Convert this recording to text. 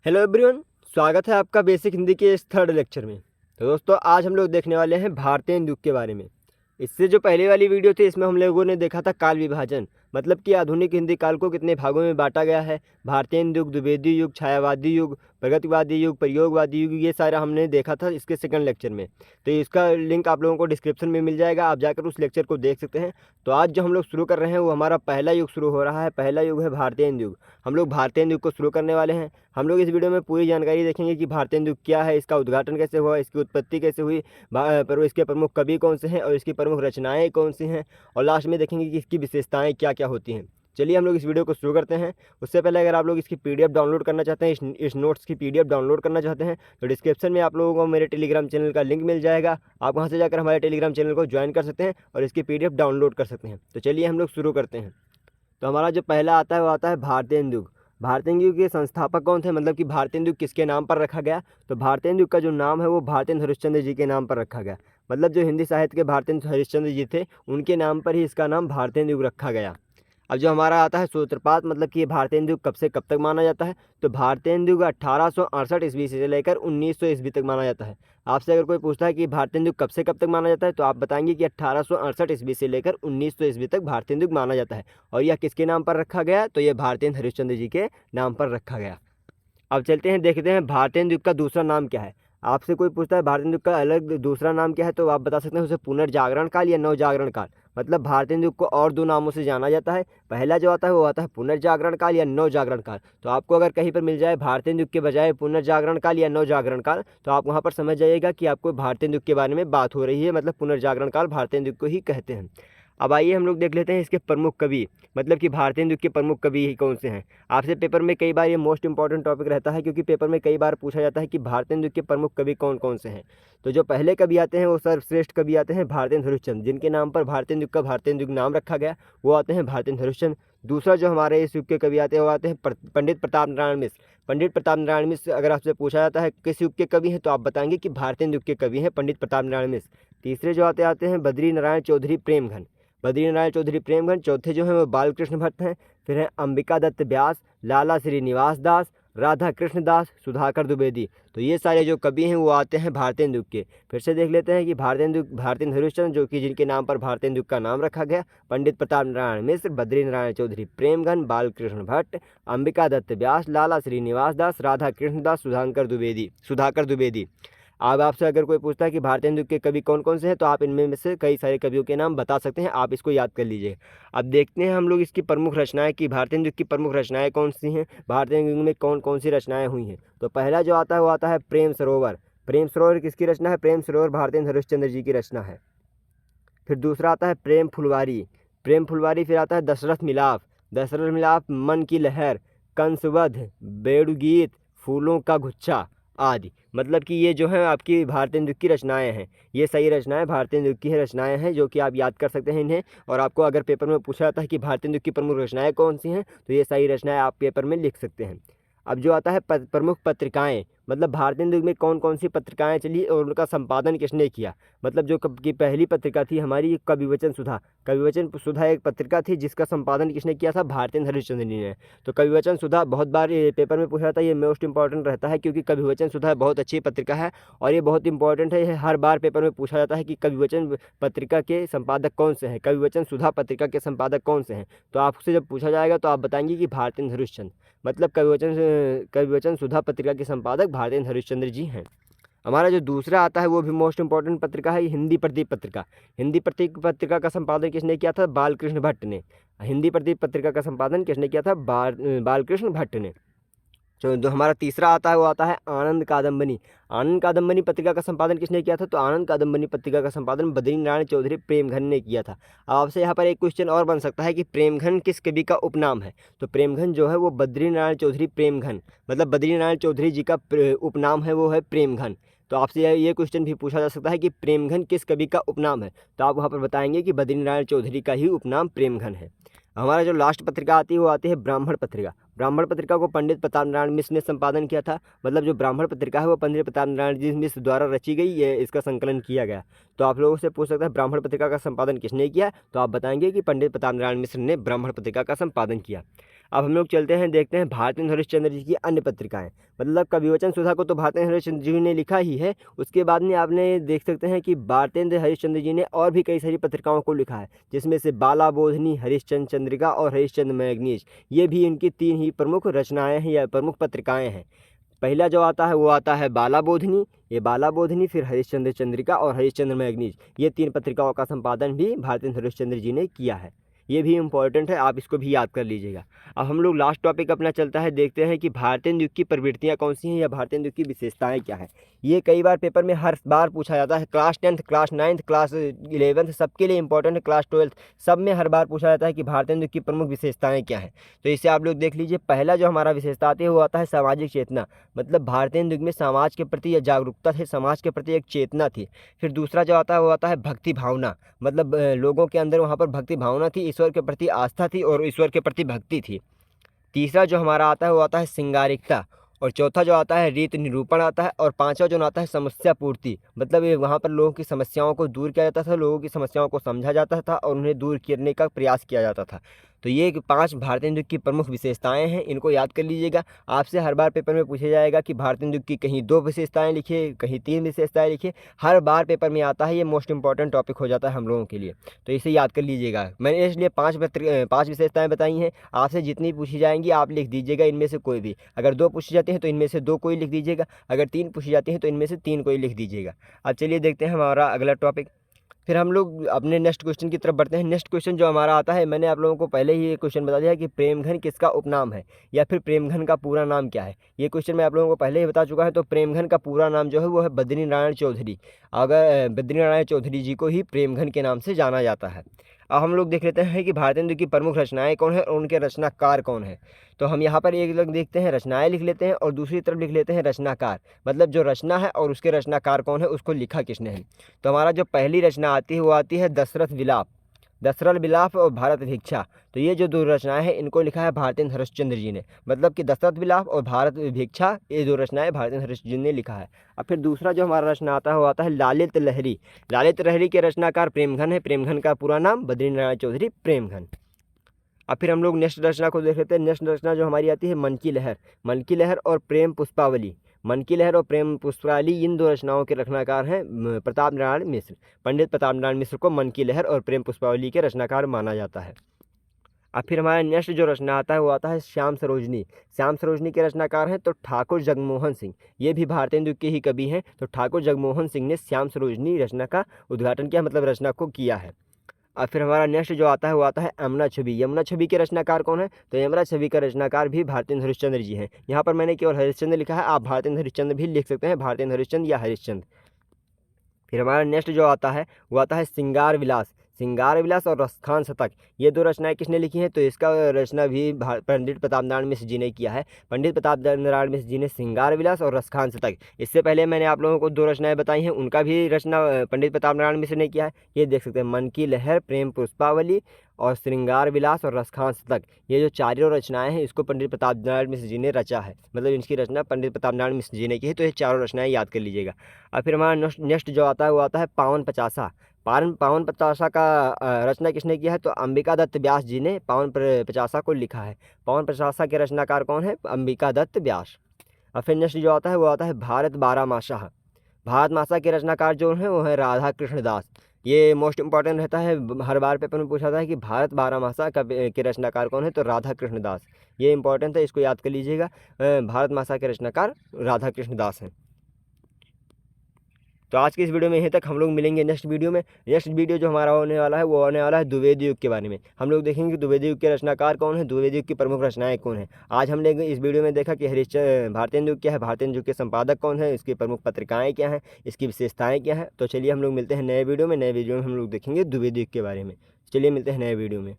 Hello everyone, स्वागत है आपका बेसिक हिंदी के इस थर्ड लेक्चर में। तो दोस्तों, आज हम लोग देखने वाले हैं भारतीय युग के बारे में। इससे जो पहले वाली वीडियो थी, इसमें हम लोगों ने देखा था काल विभाजन, मतलब कि आधुनिक हिंदी काल को कितने भागों में बांटा गया है। भारतीय युग, द्विवेदी युग, छायावादी युग, प्रगतिवादी युग, प्रयोगवादी युग, ये सारा हमने देखा था इसके सेकंड लेक्चर में। तो इसका लिंक आप लोगों को डिस्क्रिप्शन में मिल जाएगा, आप जाकर उस लेक्चर को देख सकते हैं। तो आज जो हम लोग शुरू कर रहे हैं वो हमारा पहला युग शुरू हो रहा है। पहला युग है भारतीय युग। हम लोग भारतीय युग को शुरू करने वाले हैं। हम लोग इस वीडियो में पूरी जानकारी देखेंगे कि भारतीय युग क्या है, इसका उद्घाटन कैसे हुआ, इसकी उत्पत्ति कैसे हुई, पर इसके प्रमुख कवि कौन से हैं और इसकी प्रमुख रचनाएं कौन सी हैं, और लास्ट में देखेंगे कि इसकी विशेषताएं क्या क्या होती हैं। चलिए हम लोग इस वीडियो को शुरू करते हैं। उससे पहले अगर आप लोग इसकी पीडीएफ डाउनलोड करना चाहते हैं, इस नोट्स की पीडीएफ डाउनलोड करना चाहते हैं, तो डिस्क्रिप्शन में आप लोगों को मेरे टेलीग्राम चैनल का लिंक मिल जाएगा। आप वहां से जाकर हमारे टेलीग्राम चैनल को ज्वाइन कर सकते हैं और इसकी पीडीएफ डाउनलोड कर सकते हैं। तो चलिए हम लोग शुरू करते हैं। तो हमारा जो पहला आता है वो आता है भारतीय युग। भारतीय युग के संस्थापक कौन थे, मतलब कि भारतीय युग किसके नाम पर रखा गया। तो भारतीय युग का जो नाम है वो भारतीय हरिश्चंद्र जी के नाम पर रखा गया। मतलब जो हिंदी साहित्य के भारतीय हरिश्चंद्र जी थे, उनके नाम पर ही इसका नाम भारतीय युग रखा गया। अब जो हमारा आता है सूत्रपात, मतलब कि ये भारतीय युग कब से कब तक माना जाता है। तो भारतीय युग 1868 ईस्वी से लेकर 1900 ईस्वी तक माना जाता है। आपसे अगर कोई पूछता है कि भारतीय युग कब से कब तक माना जाता है, तो आप बताएंगे कि 1868 ईस्वी से लेकर 1900 ईस्वी तक भारतीय युग माना जाता है। और यह किसके नाम पर रखा गया, तो यह भारतीय हरिश्चंद्र जी के नाम पर रखा गया। अब चलते हैं, देखते हैं भारतीय युग का दूसरा नाम क्या है। आपसे कोई पूछता है भारतीय युग का अलग दूसरा नाम क्या है, तो आप बता सकते हैं उसे पुनर्जागरण काल या नवजागरण काल। मतलब भारतीय युग को और दो नामों से जाना जाता है। पहला जो आता है वो आता है पुनर्जागरण काल या नवजागरण काल। तो आपको अगर कहीं पर मिल जाए भारतीय युग के बजाय पुनर्जागरण काल या नवजागरण काल, तो आप वहाँ पर समझ जाइएगा कि आपको भारतीय युग के बारे में बात हो रही है। मतलब पुनर्जागरण काल भारतीय युग को ही कहते हैं। अब आइए हम लोग देख लेते हैं इसके प्रमुख कवि, मतलब कि भारतीय युग के प्रमुख कवि कौन से हैं। आपसे पेपर में कई बार ये मोस्ट इंपॉर्टेंट टॉपिक रहता है, क्योंकि पेपर में कई बार पूछा जाता है कि भारतीय युग के प्रमुख कवि कौन कौन से हैं। तो जो पहले कवि आते हैं वो सर्वश्रेष्ठ कवि आते हैं भारतीय हरिश्चंद्र, जिनके नाम पर भारतीय युग का भारतीय युग नाम रखा गया। वो आते हैं भारतीय हरिश्चंद्र। दूसरा जो हमारे इस युग के कवि आते हैं वो आते हैं पंडित प्रताप नारायण मिश्र। पंडित प्रताप नारायण मिश्र अगर आपसे पूछा जाता है किस युग के कवि हैं, तो आप बताएंगे कि भारतीय युग के कवि हैं पंडित प्रताप नारायण मिश्र। तीसरे जो आते हैं बद्री नारायण चौधरी प्रेमघन। बद्री नारायण चौधरी प्रेमघन। चौथे जो हैं वो बालकृष्ण भट्ट हैं। फिर हैं अंबिका दत्त व्यास, लाला श्रीनिवास दास, राधा कृष्ण दास, सुधाकर द्विवेदी। तो ये सारे जो कवि हैं वो आते हैं भारतीय युग के। फिर से देख लेते हैं कि भारतीय युग भारतीय हरिश्चंद्र, जो कि जिनके नाम पर भारतीय युग का नाम रखा गया, पंडित प्रताप नारायण मिश्र, बद्री नारायण चौधरी प्रेमघन, बालकृष्ण भट्ट, अंबिका दत्त व्यास, लाला श्रीनिवास दास, राधा कृष्ण दास, सुधाकर द्विवेदी। अब आपसे अगर कोई पूछता है कि भारतीय युग के कवि कौन कौन से हैं, तो आप इनमें में से कई सारे कवियों के नाम बता सकते हैं। आप इसको याद कर लीजिए। अब देखते हैं हम लोग इसकी प्रमुख रचनाएं कि भारतीय युग की प्रमुख रचनाएं कौन सी हैं, भारतीय युग में कौन कौन सी रचनाएं हुई हैं। तो पहला जो आता है वो आता है प्रेम सरोवर। प्रेम सरोवर किसकी रचना है, प्रेम सरोवर भारतीय हरिश्चंद्र जी की रचना है। फिर दूसरा आता है प्रेम फुलवारी। प्रेम फुलवारी। फिर आता है दशरथ मिलाप। दशरथ मिलाप, मन की लहर, कंसवध, बेड़ुगीत, फूलों का गुच्छा आदि। मतलब कि ये जो है आपकी भारतीय युग की रचनाएं हैं। ये सही रचनाएं भारतीय युग की रचनाएं हैं, जो कि आप याद कर सकते हैं इन्हें। और आपको अगर पेपर में पूछा जाता है कि भारतीय युग की प्रमुख रचनाएं कौन सी हैं, तो ये सही रचनाएं आप पेपर में लिख सकते हैं। अब जो आता है प्रमुख पत्रिकाएं, मतलब भारतीय युग में कौन कौन सी पत्रिकाएं चली और उनका संपादन किसने किया। मतलब जो की पहली पत्रिका थी हमारी कविवचन सुधा। कविवचन सुधा एक पत्रिका थी जिसका संपादन किसने किया था, भारतीय हरिश्चंद्र जी ने। तो कविवचन सुधा बहुत बार ये पेपर में पूछा जाता है, ये मोस्ट इंपॉर्टेंट रहता है, क्योंकि कविवचन सुधा बहुत अच्छी पत्रिका है और ये बहुत इंपॉर्टेंट है। हर बार पेपर में पूछा जाता है कि कविवचन पत्रिका के संपादक कौन से हैं, कविवचन सुधा पत्रिका के संपादक कौन से हैं। तो आपसे जब पूछा जाएगा तो आप बताएंगे कि भारतीय हरिश्चंद्र। मतलब कविवचन सुधा पत्रिका के संपादक भारतीय हरिश्चंद्र जी हैं। हमारा जो दूसरा आता है वो भी मोस्ट इंपॉर्टेंट पत्रिका है, हिंदी प्रदीप पत्रिका। हिंदी प्रदीप पत्रिका का संपादन किसने किया था, बालकृष्ण भट्ट ने। हिंदी प्रदीप पत्रिका का संपादन किसने किया था, बालकृष्ण भट्ट ने। जो हमारा तीसरा आता है वो आता है आनंद कादम्बनी। आनंद कादम्बनी पत्रिका का संपादन किसने किया था, तो आनंद कादम्बनी पत्रिका का संपादन बद्री नारायण चौधरी प्रेमघन ने किया था। अब आपसे यहाँ पर एक क्वेश्चन और बन सकता है कि प्रेमघन किस कवि का उपनाम है। तो प्रेमघन जो है वो बद्री नारायण चौधरी प्रेमघन, मतलब बद्री नारायण चौधरी जी का उपनाम है, वो है प्रेमघन। तो आपसे ये क्वेश्चन भी पूछा जा सकता है कि प्रेमघन किस कवि का उपनाम है, तो आप वहाँ पर बताएंगे कि बद्री नारायण चौधरी का ही उपनाम प्रेमघन है। हमारा जो लास्ट पत्रिका आती है वो आती है ब्राह्मण पत्रिका। ब्राह्मण पत्रिका को पंडित प्रताप नारायण मिश्र ने संपादन किया था। मतलब जो ब्राह्मण पत्रिका है वो पंडित प्रताप नारायण जी मिश्र द्वारा रची गई, ये इसका संकलन किया गया। तो आप लोगों से पूछ सकते हैं ब्राह्मण पत्रिका का संपादन किसने किया, तो आप बताएंगे कि पंडित प्रताप नारायण मिश्र ने ब्राह्मण पत्रिका का संपादन किया। अब हम लोग चलते हैं, देखते हैं भारतेंदु हरिश्चंद्र जी की अन्य पत्रिकाएं। मतलब कविवचन सुधा को तो भारतेंदु हरिश्चंद्र जी ने लिखा ही है, उसके बाद में आपने देख सकते हैं कि भारतेंदु हरिश्चंद्र जी ने और भी कई सारी पत्रिकाओं को लिखा है, जिसमें से बाला बोधनी, हरिश्चंद्र चंद्रिका और हरिश्चंद्र मैगनीज, ये भी इनकी 3 ही प्रमुख रचनाएं हैं या प्रमुख पत्रिकाएं हैं। पहला जो आता है वो आता है बाला बोधनी, ये बाला बोधनी, फिर हरिश्चंद्र चंद्रिका और हरिश्चंद्र मैगनीज, ये 3 पत्रिकाओं का संपादन भी भारतेंदु हरिश्चंद्र जी ने किया है। ये भी इम्पोर्टेंट है, आप इसको भी याद कर लीजिएगा। अब हम लोग लास्ट टॉपिक अपना चलता है, देखते हैं कि भारतेंदु युग की प्रवृत्तियाँ कौन सी हैं या भारतेंदु युग की विशेषताएं क्या है। ये कई बार पेपर में हर बार पूछा जाता है, class 10th, class 9th, class 11th, सबके लिए इंपॉर्टेंट है, क्लास 12th, सब में हर बार पूछा जाता है कि भारतेंदु युग की प्रमुख विशेषताएं क्या हैं। तो इसे आप लोग देख लीजिए। पहला जो हमारा विशेषता आती है वो आता है सामाजिक चेतना, मतलब भारतेंदु युग में समाज के प्रति यह जागरूकता थी, समाज के प्रति एक चेतना थी। फिर दूसरा जो आता है वो आता है भक्ति भावना, मतलब लोगों के अंदर वहाँ पर भक्ति भावना थी, ईश्वर के प्रति आस्था थी और ईश्वर के प्रति भक्ति थी। तीसरा जो हमारा आता है वो आता है श्रृंगारिकता, और चौथा जो आता है रीत निरूपण आता है, और पांचवा जो आता है समस्या पूर्ति, मतलब ये वहाँ पर लोगों की समस्याओं को दूर किया जाता था, लोगों की समस्याओं को समझा जाता था और उन्हें दूर करने का प्रयास किया जाता था। तो ये 5 भारतेंदु युग की प्रमुख विशेषताएं हैं, इनको याद कर लीजिएगा। आपसे हर बार पेपर में पूछा जाएगा कि भारतेंदु युग की कहीं 2 विशेषताएं लिखिए, कहीं 3 विशेषताएं लिखिए, हर बार पेपर में आता है, ये मोस्ट इंपॉर्टेंट टॉपिक हो जाता है हम लोगों के लिए, तो इसे याद कर लीजिएगा। मैंने इसलिए 5 विशेषताएं बताई हैं, आपसे जितनी पूछी जाएंगी आप लिख दीजिएगा इनमें से कोई भी। अगर 2 पूछी जाती हैं तो इनमें से 2 कोई लिख दीजिएगा, अगर 3 पूछी जाती हैं तो इनमें से 3 कोई लिख दीजिएगा। अब चलिए देखते हैं हमारा अगला टॉपिक, फिर हम लोग अपने नेक्स्ट क्वेश्चन की तरफ बढ़ते हैं। नेक्स्ट क्वेश्चन जो हमारा आता है, मैंने आप लोगों को पहले ही ये क्वेश्चन बता दिया कि प्रेमघन किसका उपनाम है या फिर प्रेमघन का पूरा नाम क्या है। ये क्वेश्चन मैं आप लोगों को पहले ही बता चुका है। तो प्रेमघन का पूरा नाम जो है वो है बद्री नारायण चौधरी। अगर बद्री नारायण चौधरी जी को ही प्रेमघन के नाम से जाना जाता है। अब हम लोग देख लेते हैं कि भारतेंदु की प्रमुख रचनाएं कौन है और उनके रचनाकार कौन है। तो हम यहाँ पर एक लोग देखते हैं रचनाएं लिख लेते हैं और दूसरी तरफ लिख लेते हैं रचनाकार, मतलब जो रचना है और उसके रचनाकार कौन है, उसको लिखा किसने है। तो हमारा जो पहली रचना आती है वो आती है दशरथ विलाप, दशरथ विलाप और भारत भिक्षा। तो ये जो 2 रचनाएं हैं इनको लिखा है भारतेंदु हरिश्चंद्र जी ने, मतलब कि दशरथ विलाप और भारत भिक्षा, ये 2 रचनाएं भारतेंदु हरिश्चंद्र जी ने लिखा है। अब फिर दूसरा जो हमारा रचना आता है वो आता है लालित लहरी। लालित लहरी के रचनाकार प्रेमघन है, प्रेमघन का पूरा नाम बद्री नारायण चौधरी प्रेमघन। अब फिर हम लोग नेक्स्ट रचना को देख लेते हैं। नेक्स्ट रचना जो हमारी आती है मन की लहर, मन की लहर और प्रेम पुष्पावली। मन की लहर और प्रेम पुष्पावली इन 2 रचनाओं के रचनाकार हैं प्रताप नारायण मिश्र। पंडित प्रताप नारायण मिश्र को मन की लहर और प्रेम पुष्पावली के रचनाकार माना जाता है। अब फिर हमारा नेक्स्ट जो रचना आता है वो आता है श्याम सरोजनी। श्याम सरोजनी के रचनाकार हैं तो ठाकुर जगमोहन सिंह, ये भी भारतेंदु युग के ही कवि हैं। तो ठाकुर जगमोहन सिंह ने श्याम सरोजनी रचना का उद्घाटन किया, मतलब रचना को किया है। और फिर हमारा नेक्स्ट जो आता है वो आता है यमुना छवि। यमुना छवि के रचनाकार कौन है, तो यमुना छवि का रचनाकार भी भारतेंदु हरिश्चंद्र जी हैं। यहाँ पर मैंने केवल हरिश्चंद्र लिखा है, आप भारतेंदु हरिश्चंद्र भी लिख सकते हैं, भारतेंदु हरिश्चंद्र या हरिश्चंद्र। फिर हमारा नेक्स्ट जो आता है वो आता है श्रृंगार विलास। श्रृंगार विलास और रसखान शतक, ये 2 रचनाएं किसने लिखी हैं, तो इसका रचना भी पंडित प्रताप नारायण मिश्र जी ने किया है। पंडित प्रताप नारायण मिश्र जी ने श्रृंगार विलास और रसखान शतक, इससे पहले मैंने आप लोगों को 2 रचनाएं बताई हैं, उनका भी रचना पंडित प्रताप नारायण मिश्र ने किया है। ये देख सकते हैं, मन की लहर, प्रेम पुष्पावली और श्रृंगार विलास और रसखान शतक, ये जो 4 रचनाएं हैं इसको पंडित प्रताप नारायण मिश्र जी ने रचा है, मतलब इनकी रचना पंडित प्रताप नारायण मिश्र जी ने की है। तो ये 4 रचनाएं याद कर लीजिएगा। और फिर हमारा नेक्स्ट जो आता है वो आता है पावन पचासा। पावन पचासा का रचना किसने किया है, तो अंबिका दत्त व्यास जी ने पावन पचासा को लिखा है। पावन पचासा के रचनाकार कौन है, अंबिका दत्त व्यास। और फिर नेक्स्ट जो आता है वो आता है भारत बारहमासा। भारत मासा के रचनाकार जो है वो है राधा कृष्ण दास। ये मोस्ट इंपॉर्टेंट रहता है, हर बार पेपर में पूछा जाता है कि भारत बारहमासा का के रचनाकार कौन है, तो राधा कृष्ण दास। ये इंपॉर्टेंट है, इसको याद कर लीजिएगा। भारत मासा के रचनाकार राधा कृष्ण दास हैं। तो आज की इस वीडियो में यहीं तक, हम लोग मिलेंगे नेक्स्ट वीडियो में। नेक्स्ट वीडियो जो हमारा होने वाला है वो होने वाला है द्विवेदी युग के बारे में। हम लोग देखेंगे कि द्विवेदी युग के रचनाकार कौन है, द्विवेदी युग की प्रमुख रचनाएं कौन है। आज हमने इस वीडियो में देखा कि भारतेंदु युग क्या है, भारतेंदु युग के संपादक कौन है, इसकी प्रमुख पत्रिकाएं क्या हैं, इसकी विशेषताएं क्या हैं। तो चलिए हम लोग मिलते हैं नए वीडियो में। नए वीडियो में हम लोग देखेंगे द्विवेदी युग के बारे में। चलिए मिलते हैं नए वीडियो में।